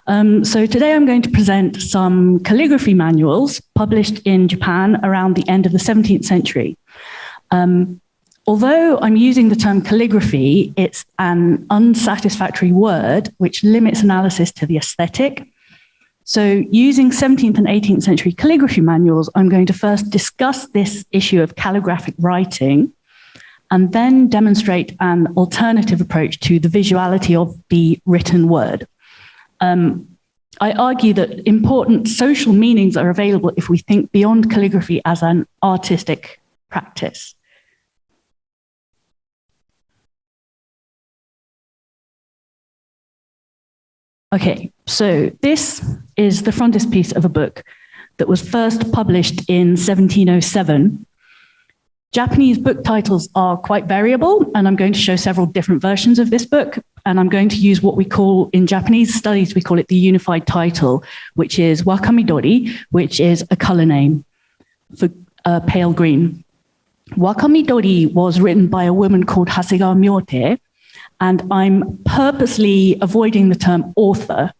So today I'm going to present some calligraphy manuals published in Japan around the end of the 17th century. Although I'm using the term calligraphy, it's an unsatisfactory word which limits analysis to the aesthetic. So using 17th and 18th century calligraphy manuals, I'm going to first discuss this issue of calligraphic writing and then demonstrate an alternative approach to the visuality of the written word. I argue that important social meanings are available if we think beyond calligraphy as an artistic practice. Okay, so this is the frontispiece of a book that was first published in 1707. Japanese book titles are quite variable, and I'm going to show several different versions of this book, and I'm going to use what we call, in Japanese studies, we call it the unified title, which is Wakamidori, which is a color name for pale green. Wakamidori was written by a woman called Hasegawa Myote, and I'm purposely avoiding the term author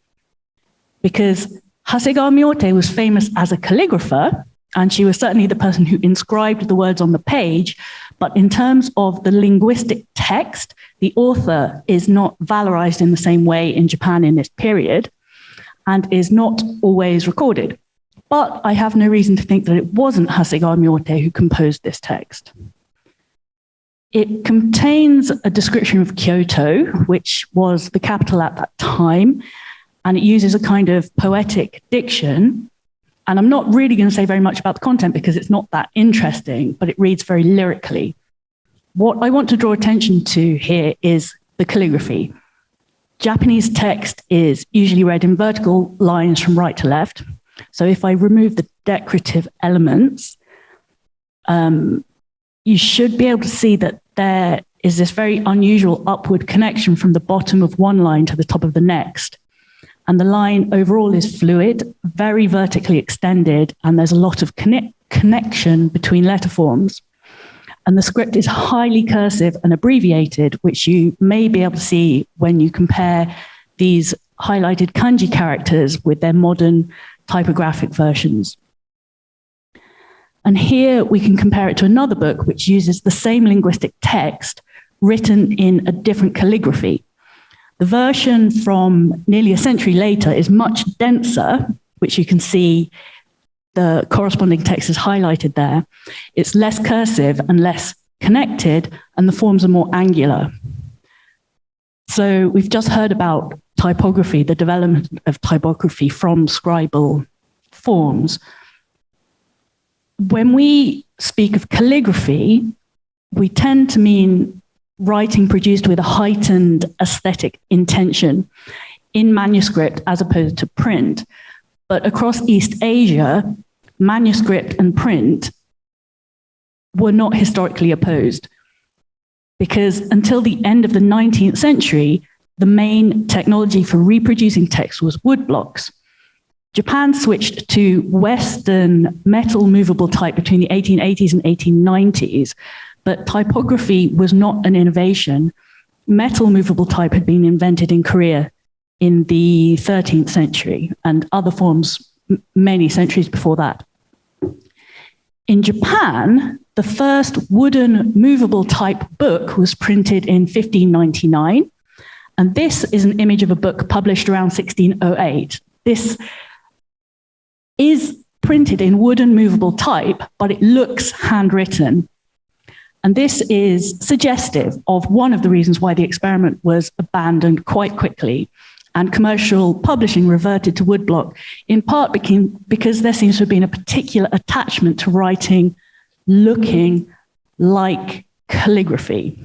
because Hasegawa Myote was famous as a calligrapher, and she was certainly the person who inscribed the words on the page. But in terms of the linguistic text, the author is not valorized in the same way in Japan in this period and is not always recorded. But I have no reason to think that it wasn't Hasegawa Myote who composed this text. It contains a description of Kyoto, which was the capital at that time, and it uses a kind of poetic diction. And I'm not really going to say very much about the content because it's not that interesting, but it reads very lyrically. What I want to draw attention to here is the calligraphy. Japanese text is usually read in vertical lines from right to left. So if I remove the decorative elements, you should be able to see that there is this very unusual upward connection from the bottom of one line to the top of the next. And the line overall is fluid, very vertically extended, and there's a lot of connection between letter forms. And the script is highly cursive and abbreviated, which you may be able to see when you compare these highlighted kanji characters with their modern typographic versions. And here we can compare it to another book which uses the same linguistic text written in a different calligraphy. The version from nearly a century later is much denser, which you can see the corresponding text is highlighted there. It's less cursive and less connected, and the forms are more angular. So we've just heard about typography, the development of typography from scribal forms. When we speak of calligraphy, we tend to mean writing produced with a heightened aesthetic intention in manuscript as opposed to print. But across East Asia, manuscript and print were not historically opposed because until the end of the 19th century, the main technology for reproducing text was woodblocks. Japan switched to Western metal movable type between the 1880s and 1890s, but typography was not an innovation. Metal movable type had been invented in Korea in the 13th century and other forms many centuries before that. In Japan, the first wooden movable type book was printed in 1599, and this is an image of a book published around 1608. This is printed in wooden movable type, but it looks handwritten. And this is suggestive of one of the reasons why the experiment was abandoned quite quickly and commercial publishing reverted to woodblock, in part because there seems to have been a particular attachment to writing looking like calligraphy.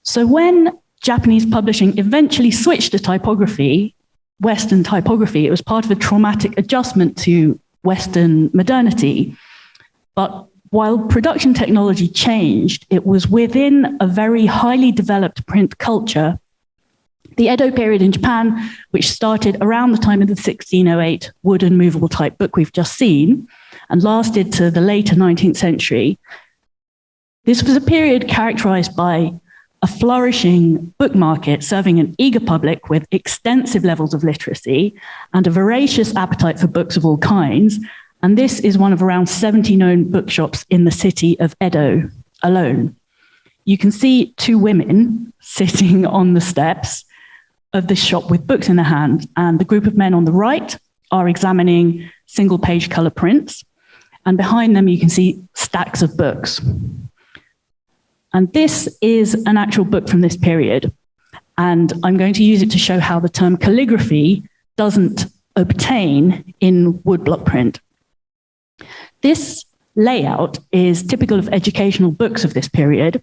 So when Japanese publishing eventually switched to typography, Western typography, it was part of a traumatic adjustment to Western modernity. But while production technology changed, it was within a very highly developed print culture. The Edo period in Japan, which started around the time of the 1608 wooden movable type book we've just seen, and lasted to the later 19th century, this was a period characterized by a flourishing book market serving an eager public with extensive levels of literacy and a voracious appetite for books of all kinds. And this is one of around 70 known bookshops in the city of Edo alone. You can see two women sitting on the steps of this shop with books in their hands, and the group of men on the right are examining single-page color prints, and behind them you can see stacks of books. And this is an actual book from this period, and I'm going to use it to show how the term calligraphy doesn't obtain in woodblock print. This layout is typical of educational books of this period,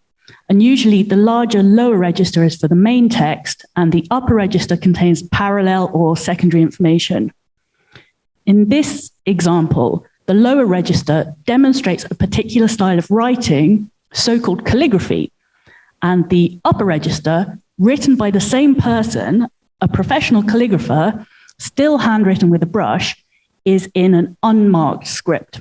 and usually the larger lower register is for the main text, and the upper register contains parallel or secondary information. In this example, the lower register demonstrates a particular style of writing, so-called calligraphy, and the upper register, written by the same person, a professional calligrapher, still handwritten with a brush, is in an unmarked script.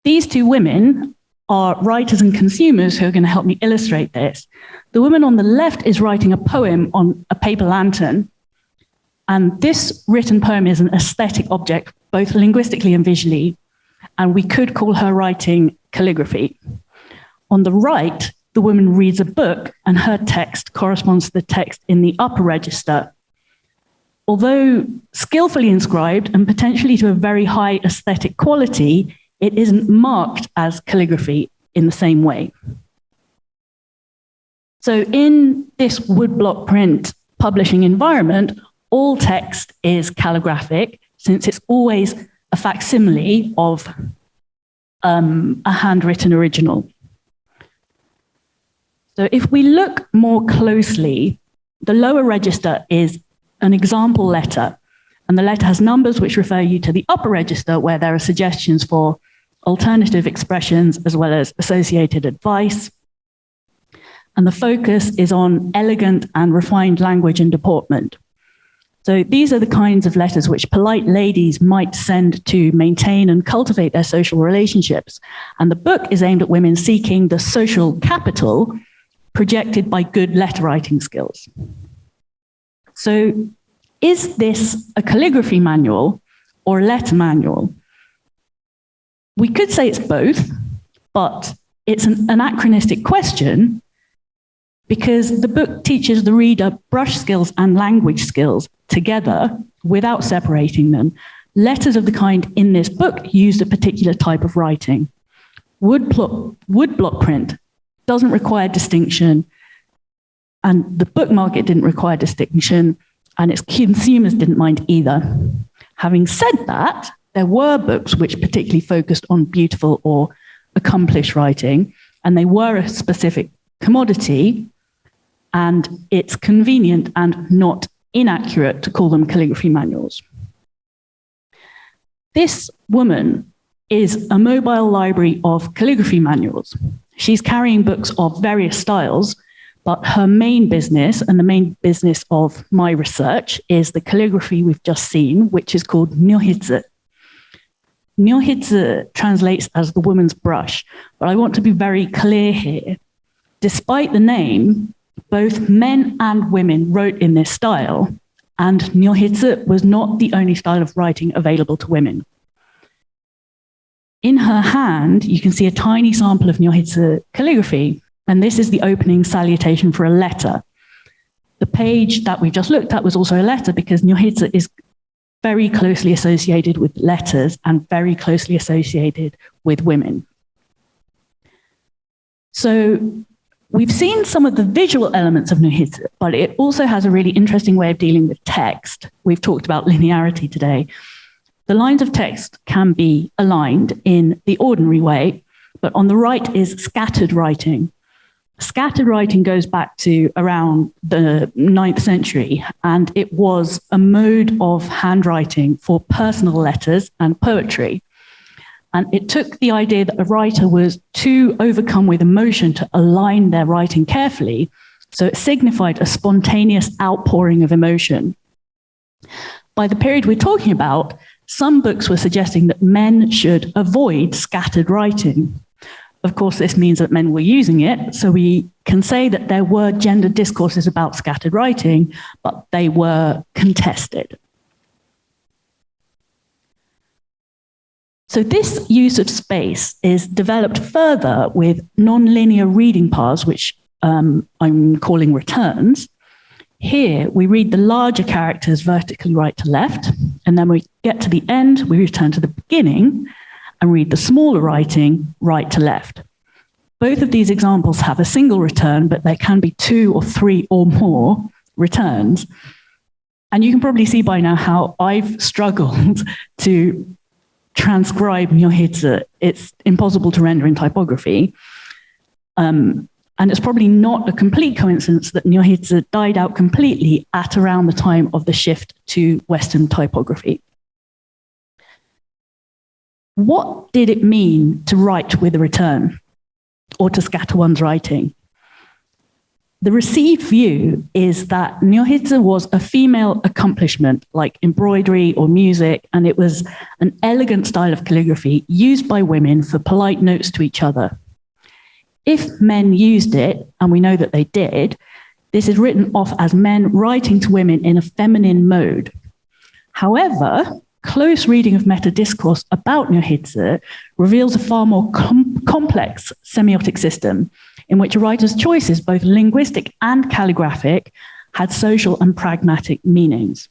These two women are writers and consumers who are going to help me illustrate this. The woman on the left is writing a poem on a paper lantern, and this written poem is an aesthetic object, both linguistically and visually, and we could call her writing calligraphy. On the right, the woman reads a book, and her text corresponds to the text in the upper register. Although skillfully inscribed and potentially to a very high aesthetic quality, it isn't marked as calligraphy in the same way. So in this woodblock print publishing environment, all text is calligraphic, since it's always a facsimile of a handwritten original. So if we look more closely, the lower register is an example letter, and the letter has numbers which refer you to the upper register, where there are suggestions for alternative expressions as well as associated advice. And the focus is on elegant and refined language and deportment. So these are the kinds of letters which polite ladies might send to maintain and cultivate their social relationships. And the book is aimed at women seeking the social capital projected by good letter writing skills. So is this a calligraphy manual or a letter manual? We could say it's both, but it's an anachronistic question because the book teaches the reader brush skills and language skills together without separating them. Letters of the kind in this book used a particular type of writing. Woodblock print doesn't require distinction, and the book market didn't require distinction, and its consumers didn't mind either. Having said that, there were books which particularly focused on beautiful or accomplished writing, and they were a specific commodity, and it's convenient and not inaccurate to call them calligraphy manuals. This woman is a mobile library of calligraphy manuals. She's carrying books of various styles, but her main business and the main business of my research is the calligraphy we've just seen, which is called nyohitsu. Nyohitsu translates as the woman's brush, but I want to be very clear here. Despite the name, both men and women wrote in this style, and nyohitsu was not the only style of writing available to women. In her hand, you can see a tiny sample of nyohitsu calligraphy, and this is the opening salutation for a letter. The page that we just looked at was also a letter because nyohitsu is very closely associated with letters and very closely associated with women. So we've seen some of the visual elements of nyohitsu, but it also has a really interesting way of dealing with text. We've talked about linearity today. The lines of text can be aligned in the ordinary way, but on the right is scattered writing. Scattered writing goes back to around the 9th century, and it was a mode of handwriting for personal letters and poetry. And it took the idea that a writer was too overcome with emotion to align their writing carefully, so it signified a spontaneous outpouring of emotion. By the period we're talking about, some books were suggesting that men should avoid scattered writing. of course, this means that men were using it, so we can say that there were gender discourses about scattered writing, but they were contested. So this use of space is developed further with non-linear reading paths, which I'm calling returns. Here, we read the larger characters vertically right to left, and then we get to the end, we return to the beginning, and read the smaller writing right to left. Both of these examples have a single return, but there can be 2 or 3 or more returns. And you can probably see by now how I've struggled to transcribe Nyohitsu. It's impossible to render in typography. And it's probably not a complete coincidence that Nyohitsu died out completely at around the time of the shift to Western typography. What did it mean to write with a return or to scatter one's writing? The received view is that Nyohitsu was a female accomplishment like embroidery or music, and it was an elegant style of calligraphy used by women for polite notes to each other. If men used it, and we know that they did, this is written off as men writing to women in a feminine mode. However, close reading of meta-discourse about Nyohitsu reveals a far more complex semiotic system in which a writer's choices, both linguistic and calligraphic, had social and pragmatic meanings.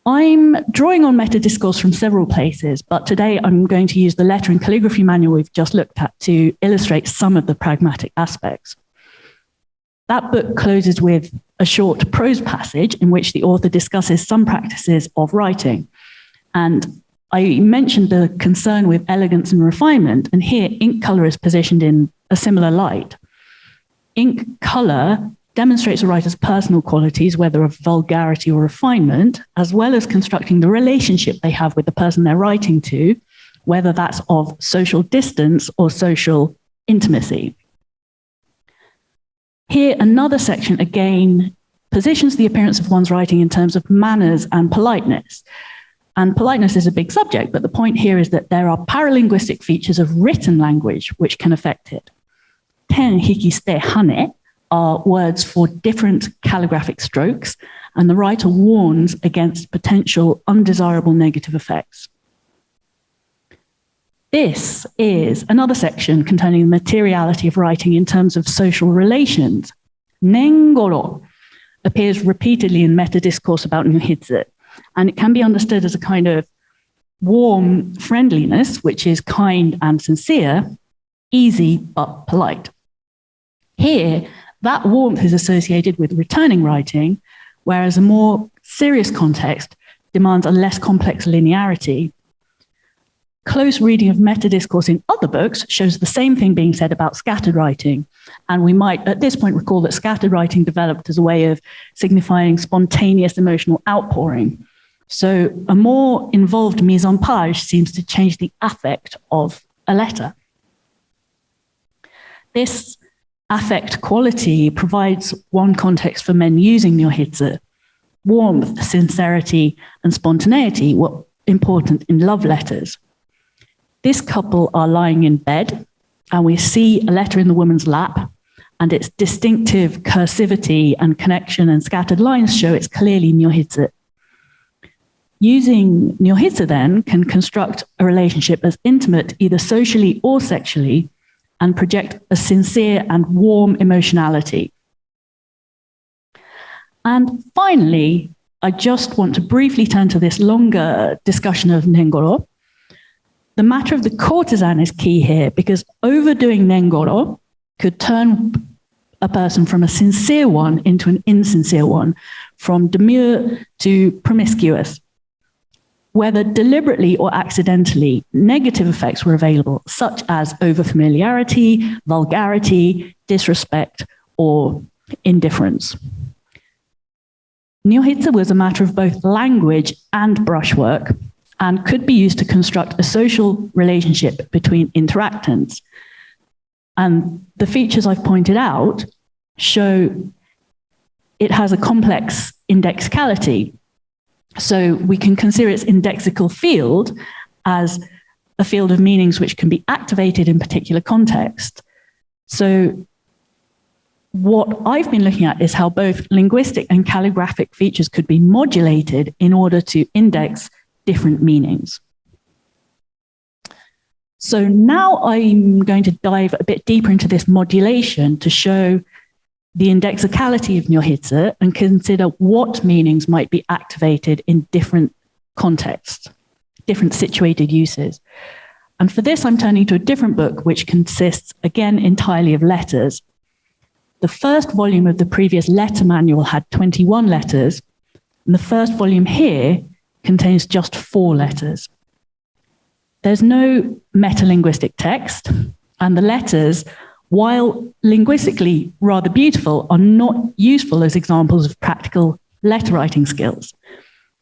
I'm drawing on meta-discourse from several places, but today I'm going to use the letter and calligraphy manual we've just looked at to illustrate some of the pragmatic aspects. That book closes with a short prose passage in which the author discusses some practices of writing. And I mentioned the concern with elegance and refinement, and here ink color is positioned in a similar light. Ink color demonstrates a writer's personal qualities, whether of vulgarity or refinement, as well as constructing the relationship they have with the person they're writing to, whether that's of social distance or social intimacy. Here, another section again positions the appearance of one's writing in terms of manners and politeness. And politeness is a big subject, but the point here is that there are paralinguistic features of written language which can affect it. Ten hikiste hane are words for different calligraphic strokes, and the writer warns against potential undesirable negative effects. This is another section containing the materiality of writing in terms of social relations. Nengoro appears repeatedly in meta-discourse about Nyohitsu, and it can be understood as a kind of warm friendliness, which is kind and sincere, easy but polite. Here, that warmth is associated with returning writing, whereas a more serious context demands a less complex linearity. Close reading of meta-discourse in other books shows the same thing being said about scattered writing. And we might, at this point, recall that scattered writing developed as a way of signifying spontaneous emotional outpouring. So a more involved mise en page seems to change the affect of a letter. This affect quality provides one context for men using Nyohitsu. Warmth, sincerity, and spontaneity were important in love letters. This couple are lying in bed, and we see a letter in the woman's lap, and its distinctive cursivity and connection and scattered lines show it's clearly Nyohitsu. Using Nyohitsu then can construct a relationship as intimate either socially or sexually and project a sincere and warm emotionality. And finally, I just want to briefly turn to this longer discussion of Nengoro. The matter of the courtesan is key here because overdoing Nengoro could turn a person from a sincere one into an insincere one, from demure to promiscuous. Whether deliberately or accidentally, negative effects were available, such as overfamiliarity, vulgarity, disrespect, or indifference. Nyohitsu was a matter of both language and brushwork, and could be used to construct a social relationship between interactants. And the features I've pointed out show it has a complex indexicality. So we can consider its indexical field as a field of meanings which can be activated in particular context. So what I've been looking at is how both linguistic and calligraphic features could be modulated in order to index different meanings. So now I'm going to dive a bit deeper into this modulation to show the indexicality of Nyohitsu and consider what meanings might be activated in different contexts, different situated uses. And for this, I'm turning to a different book, which consists, again, entirely of letters. The first volume of the previous letter manual had 21 letters, and the first volume here contains just 4 letters. There's no metalinguistic text, and the letters, while linguistically rather beautiful, are not useful as examples of practical letter writing skills.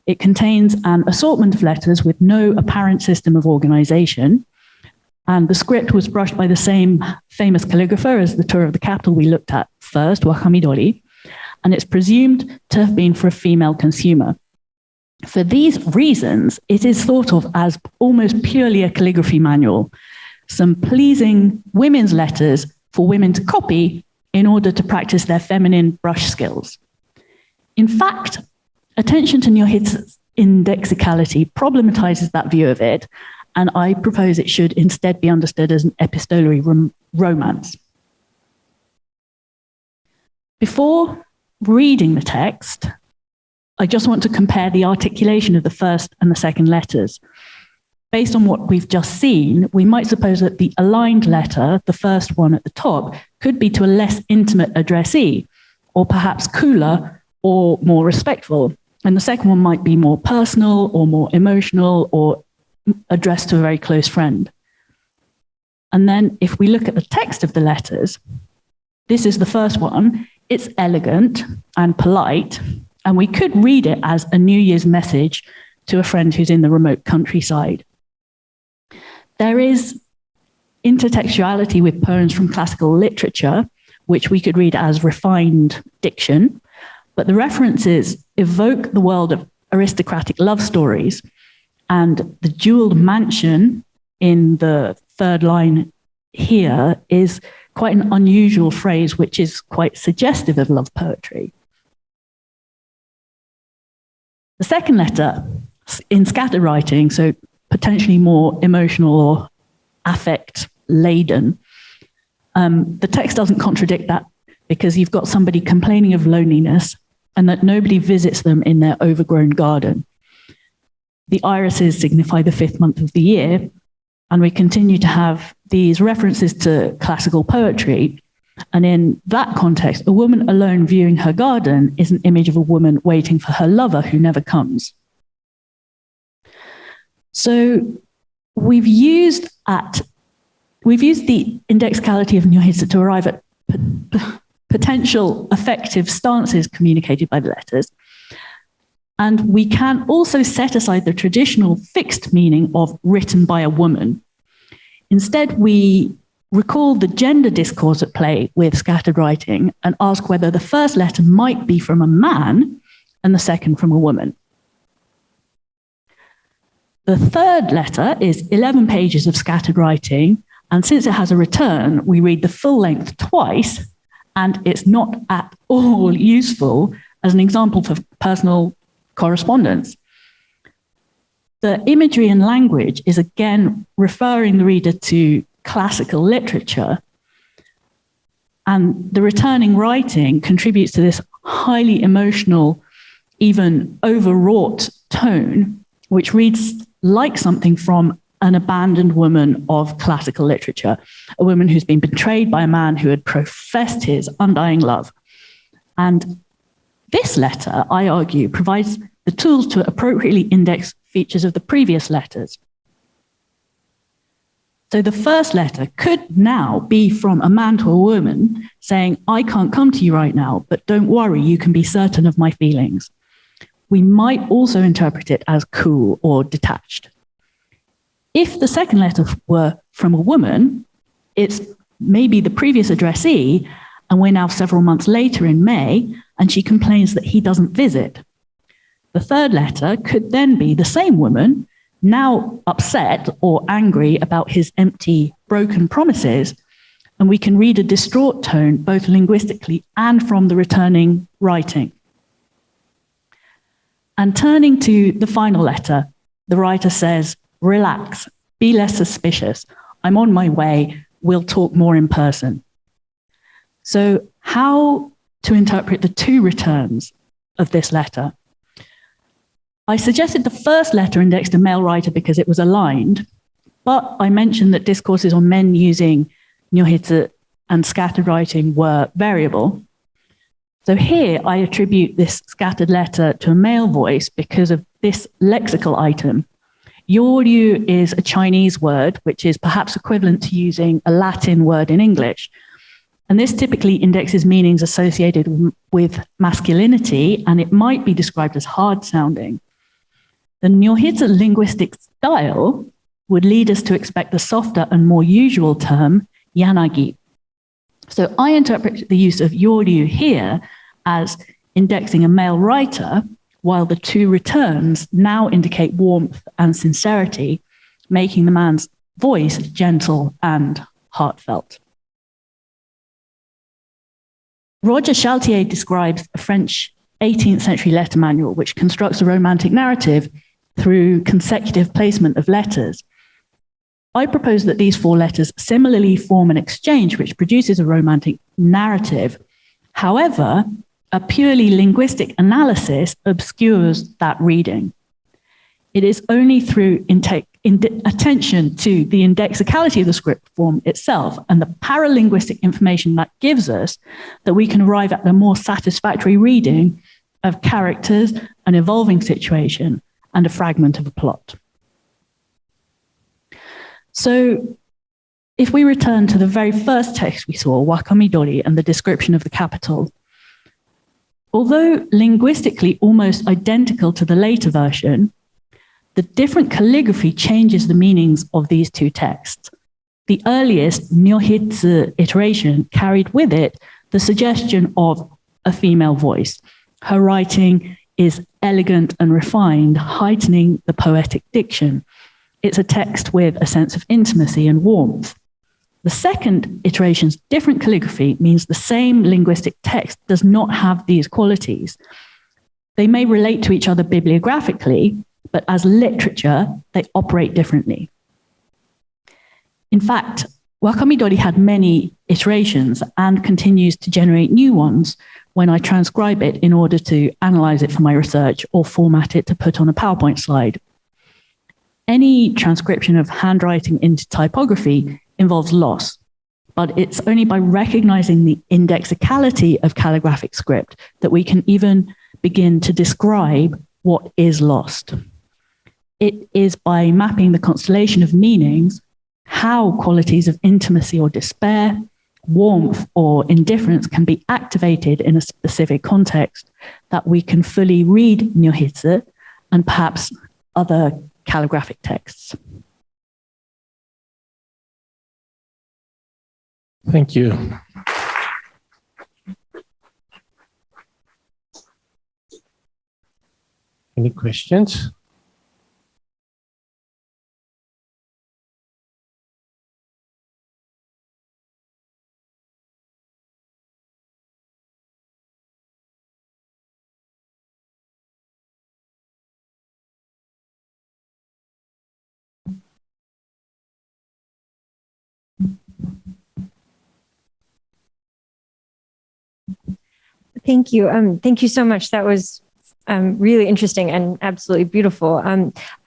It contains an assortment of letters with no apparent system of organization, and the script was brushed by the same famous calligrapher as the tour of the capital we looked at first, Wakamidori, and it's presumed to have been for a female consumer. For these reasons, it is thought of as almost purely a calligraphy manual, some pleasing women's letters for women to copy in order to practice their feminine brush skills. In fact, attention to Nyohitsu's indexicality problematizes that view of it, and I propose it should instead be understood as an epistolary romance. Before reading the text, I just want to compare the articulation of the first and the second letters. Based on what we've just seen, we might suppose that the aligned letter, the first one at the top, could be to a less intimate addressee, or perhaps cooler or more respectful. And the second one might be more personal or more emotional or addressed to a very close friend. And then if we look at the text of the letters, this is the first one. It's elegant and polite, and we could read it as a New Year's message to a friend who's in the remote countryside. There is intertextuality with poems from classical literature, which we could read as refined diction, but the references evoke the world of aristocratic love stories, and the jeweled mansion in the third line here is quite an unusual phrase, which is quite suggestive of love poetry. The second letter, in scattered writing, so potentially more emotional or affect-laden, the text doesn't contradict that because you've got somebody complaining of loneliness and that nobody visits them in their overgrown garden. The irises signify the 5th month of the year, and we continue to have these references to classical poetry. And in that context, a woman alone viewing her garden is an image of a woman waiting for her lover who never comes. So we've used the indexicality of Nyohitsu to arrive at potential effective stances communicated by the letters. And we can also set aside the traditional fixed meaning of written by a woman. Instead, we recall the gender discourse at play with scattered writing and ask whether the first letter might be from a man and the second from a woman. The third letter is 11 pages of scattered writing, and since it has a return, we read the full length twice, and it's not at all useful as an example for personal correspondence. The imagery and language is again referring the reader to classical literature, and the returning writing contributes to this highly emotional, even overwrought tone, which reads like something from an abandoned woman of classical literature, a woman who's been betrayed by a man who had professed his undying love. And this letter, I argue, provides the tools to appropriately index features of the previous letters. So the first letter could now be from a man to a woman saying, I can't come to you right now, but don't worry, you can be certain of my feelings. We might also interpret it as cool or detached. If the second letter were from a woman, it's maybe the previous addressee, and we're now several months later in May, and she complains that he doesn't visit. The third letter could then be the same woman now upset or angry about his empty, broken promises, and we can read a distraught tone both linguistically and from the returning writing. And turning to the final letter, the writer says, "Relax, be less suspicious. I'm on my way. We'll talk more in person." So how to interpret the two returns of this letter? I suggested the first letter indexed a male writer because it was aligned, but I mentioned that discourses on men using nyohitsu and scattered writing were variable. So here I attribute this scattered letter to a male voice because of this lexical item. Yoryu is a Chinese word, which is perhaps equivalent to using a Latin word in English. And this typically indexes meanings associated with masculinity, and it might be described as hard sounding. The nyohitsu linguistic style would lead us to expect the softer and more usual term, yanagi. So I interpret the use of yoryu here as indexing a male writer, while the two returns now indicate warmth and sincerity, making the man's voice gentle and heartfelt. Roger Chaltier describes a French 18th century letter manual which constructs a romantic narrative through consecutive placement of letters. I propose that these four letters similarly form an exchange which produces a romantic narrative. However, a purely linguistic analysis obscures that reading. It is only through attention to the indexicality of the script form itself and the paralinguistic information that gives us that we can arrive at the more satisfactory reading of characters, an evolving situation, and a fragment of a plot. So if we return to the very first text we saw, Wakamidori, and the description of the capital, although linguistically almost identical to the later version, the different calligraphy changes the meanings of these two texts. The earliest nyohitsu iteration carried with it the suggestion of a female voice. Her writing is elegant and refined, heightening the poetic diction. It's a text with a sense of intimacy and warmth. The second iteration's different calligraphy means the same linguistic text does not have these qualities. They may relate to each other bibliographically, but as literature, they operate differently. In fact, Wakamidori had many iterations and continues to generate new ones when I transcribe it in order to analyze it for my research or format it to put on a PowerPoint slide. Any transcription of handwriting into typography involves loss, but it's only by recognizing the indexicality of calligraphic script that we can even begin to describe what is lost. It is by mapping the constellation of meanings, how qualities of intimacy or despair, warmth or indifference can be activated in a specific context, that we can fully read nyohitsu and perhaps other calligraphic texts. Thank you. Any questions? Thank you. Thank you so much. That was really interesting and absolutely beautiful.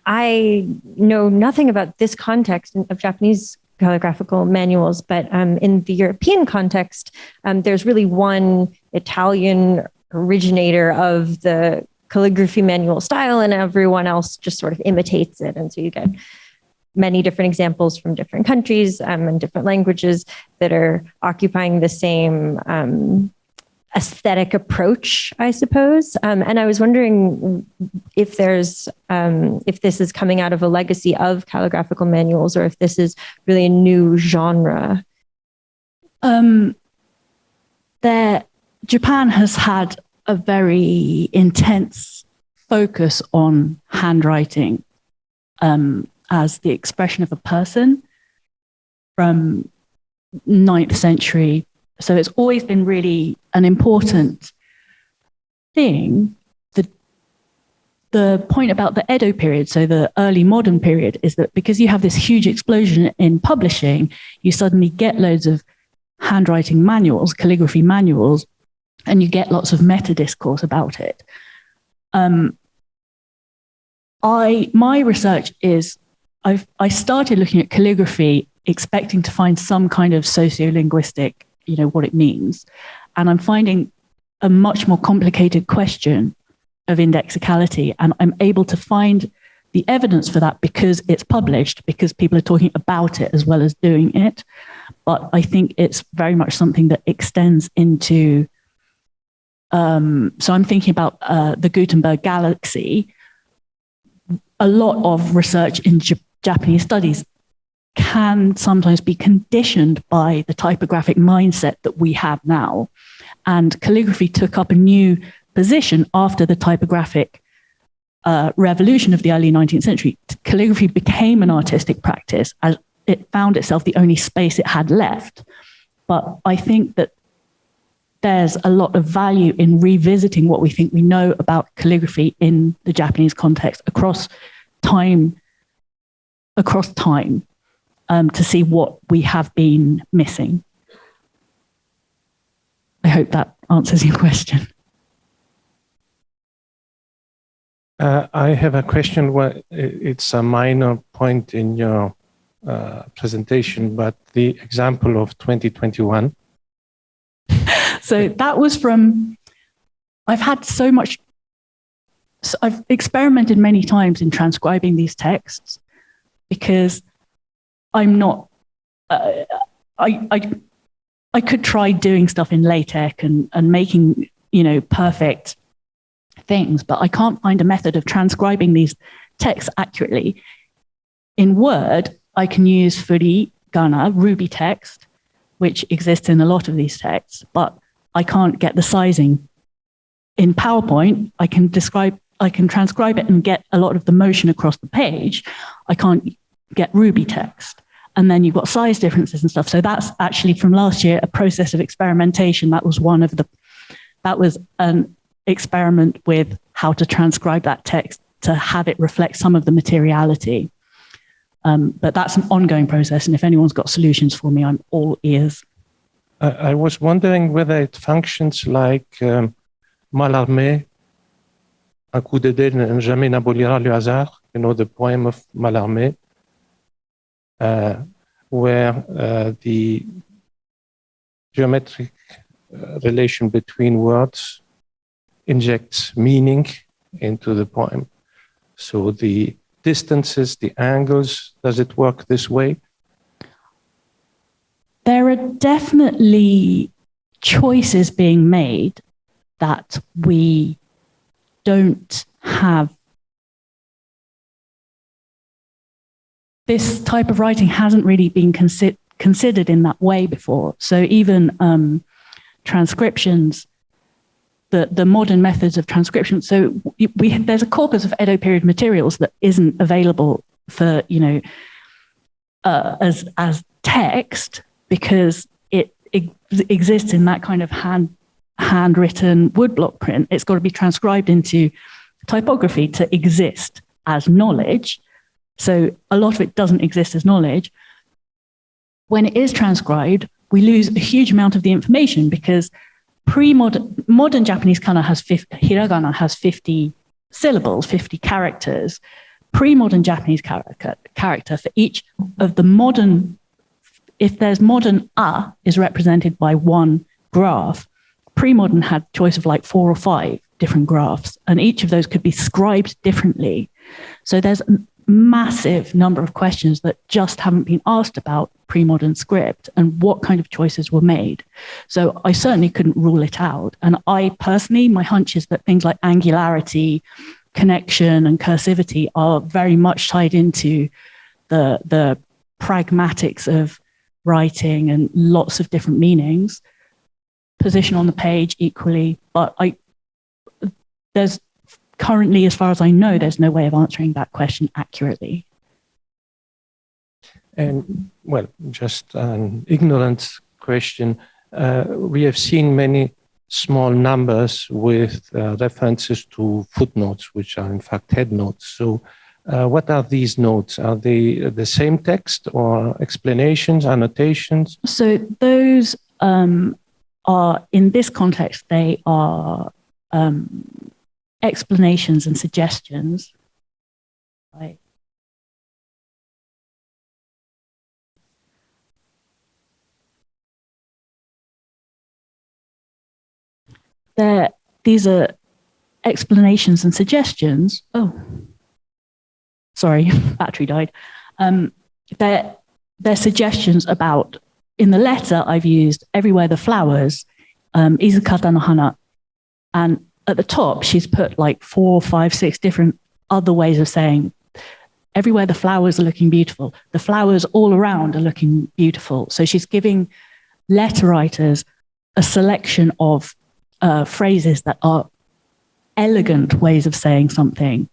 I know nothing about this context of Japanese calligraphical manuals, but in the European context, there's really one Italian originator of the calligraphy manual style, and everyone else just sort of imitates it. And so you get many different examples from different countries and different languages that are occupying the same aesthetic approach, I suppose. And I was wondering if there's, if this is coming out of a legacy of calligraphical manuals, or if this is really a new genre. Japan has had a very intense focus on handwriting as the expression of a person from 9th century. So it's always been really an important thing. The point about the Edo period, so the early modern period, is that because you have this huge explosion in publishing, you suddenly get loads of handwriting manuals, calligraphy manuals, and you get lots of meta discourse about it. My research is, I started looking at calligraphy expecting to find some kind of sociolinguistic, what it means. And I'm finding a much more complicated question of indexicality. And I'm able to find the evidence for that because it's published, because people are talking about it as well as doing it. But I think it's very much something that extends into, so I'm thinking about the Gutenberg galaxy. A lot of research in Japanese studies can sometimes be conditioned by the typographic mindset that we have now. And calligraphy took up a new position after the typographic revolution of the early 19th century. Calligraphy became an artistic practice as it found itself the only space it had left. But I think that there's a lot of value in revisiting what we think we know about calligraphy in the Japanese context across time, to see what we have been missing. I hope that answers your question. I have a question. Well, it's a minor point in your presentation, but the example of 2021. So that was from, I've experimented many times in transcribing these texts because I'm not, I could try doing stuff in LaTeX and making, perfect things, but I can't find a method of transcribing these texts accurately. In Word, I can use furigana, Ruby text, which exists in a lot of these texts, but I can't get the sizing. In PowerPoint, I can transcribe it and get a lot of the motion across the page. I can't get Ruby text. And then you've got size differences and stuff. So that's actually from last year, a process of experimentation. That was an experiment with how to transcribe that text to have it reflect some of the materiality. But that's an ongoing process. And if anyone's got solutions for me, I'm all ears. I was wondering whether it functions like Mallarmé, un coup de dé jamais n'abolira le hasard, the poem of Mallarmé, where the geometric relation between words injects meaning into the poem. So the distances, the angles, does it work this way? There are definitely choices being made that we don't have. This type of writing hasn't really been considered in that way before. So even transcriptions, the modern methods of transcription. So there's a corpus of Edo period materials that isn't available for, as text, because it exists in that kind of handwritten woodblock print. It's got to be transcribed into typography to exist as knowledge. So a lot of it doesn't exist as knowledge. When it is transcribed, we lose a huge amount of the information because modern Japanese hiragana has 50 syllables, 50 characters. Pre-modern Japanese character for each of the modern, if there's modern a is represented by one graph, pre-modern had choice of like 4 or 5 different graphs, and each of those could be scribed differently. So there's a massive number of questions that just haven't been asked about pre-modern script and what kind of choices were made. So I certainly couldn't rule it out. And I personally, my hunch is that things like angularity, connection, and cursivity are very much tied into the pragmatics of writing and lots of different meanings. Position on the page equally, but there's currently, as far as I know, there's no way of answering that question accurately. And well, just an ignorant question. We have seen many small numbers with references to footnotes, which are in fact headnotes. So what are these notes? Are they the same text or explanations, annotations? So those are, in this context, they are explanations and suggestions. Right. These are explanations and suggestions. Oh, sorry, battery died. They're suggestions about, in the letter I've used everywhere the flowers, izukata no hana. And at the top, she's put like 4, 5, 6 different other ways of saying everywhere the flowers are looking beautiful. The flowers all around are looking beautiful. So she's giving letter writers a selection of phrases that are elegant ways of saying something,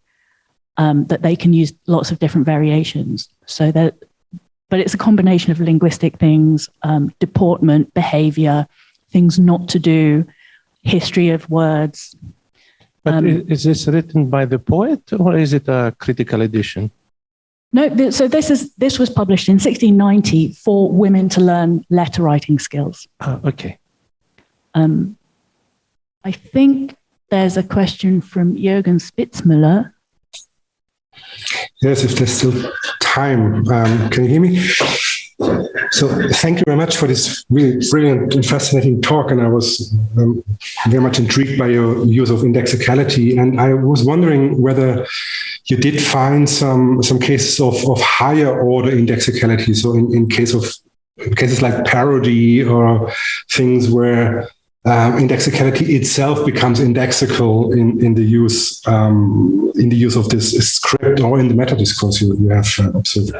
that they can use lots of different variations. So that, but it's a combination of linguistic things, deportment, behavior, things not to do, history of words. But is this written by the poet, or is it a critical edition? No, so this was published in 1690 for women to learn letter writing skills. Okay. I think there's a question from Jürgen Spitzmüller. Yes, if there's still time. Can you hear me? So thank you very much for this really brilliant and fascinating talk. And I was very much intrigued by your use of indexicality. And I was wondering whether you did find some cases of higher order indexicality. So in cases like parody or things where indexicality itself becomes indexical in the use of this script or in the meta discourse you have observed.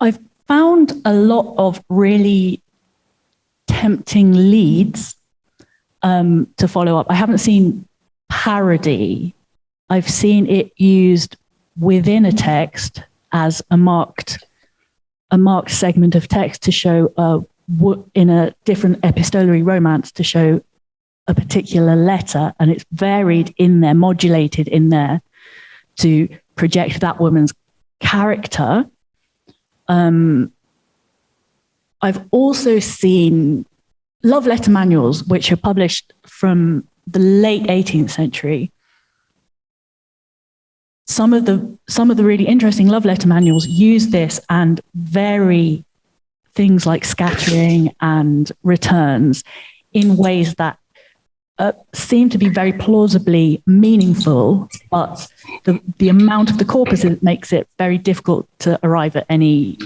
I've found a lot of really tempting leads to follow up. I haven't seen parody. I've seen it used within a text as a marked segment of text to show in a different epistolary romance to show a particular letter, and it's varied in there, modulated in there to project that woman's character. I've also seen love letter manuals, which are published from the late 18th century. Some of the really interesting love letter manuals use this and vary things like scattering and returns in ways that seem to be very plausibly meaningful, but the amount of the corpus makes it very difficult to arrive at any,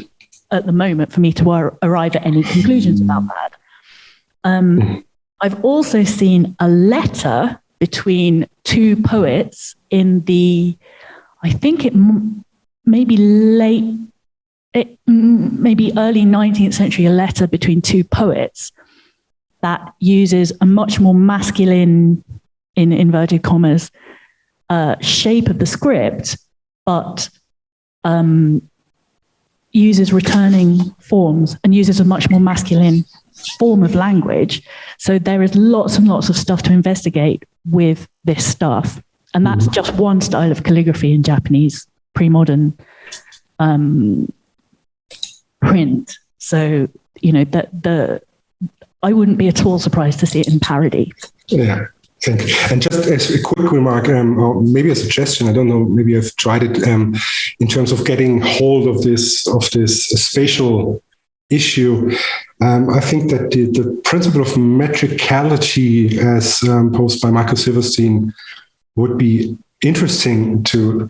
at the moment, for me to arrive at any conclusions about that. I've also seen a letter between two poets in the, I think it maybe maybe early 19th century, a letter between two poets that uses a much more masculine, in inverted commas, shape of the script, but uses returning forms and uses a much more masculine form of language. So there is lots and lots of stuff to investigate with this stuff. And that's just one style of calligraphy in Japanese pre-modern print. So, you know, I wouldn't be at all surprised to see it in parody. Yeah, thank you. And just as a quick remark, or maybe a suggestion, I don't know, maybe I've tried it in terms of getting hold of this spatial issue. I think that the principle of metricality as posed by Michael Silverstein would be interesting to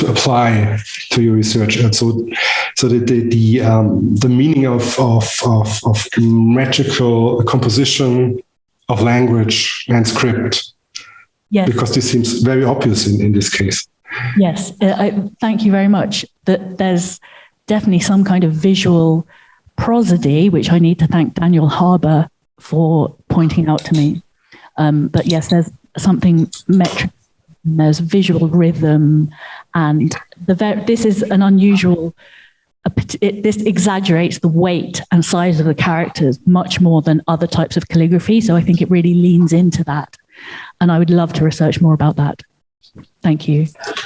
apply to your research. And so that the meaning of metrical composition of language and script. Yes. Because this seems very obvious in this case. Yes, thank you very much. That there's definitely some kind of visual prosody, which I need to thank Daniel Harbour for pointing out to me. But yes, there's something metric. There's visual rhythm, and this is an unusual this exaggerates the weight and size of the characters much more than other types of calligraphy. So I think it really leans into that. And I would love to research more about that. Thank you.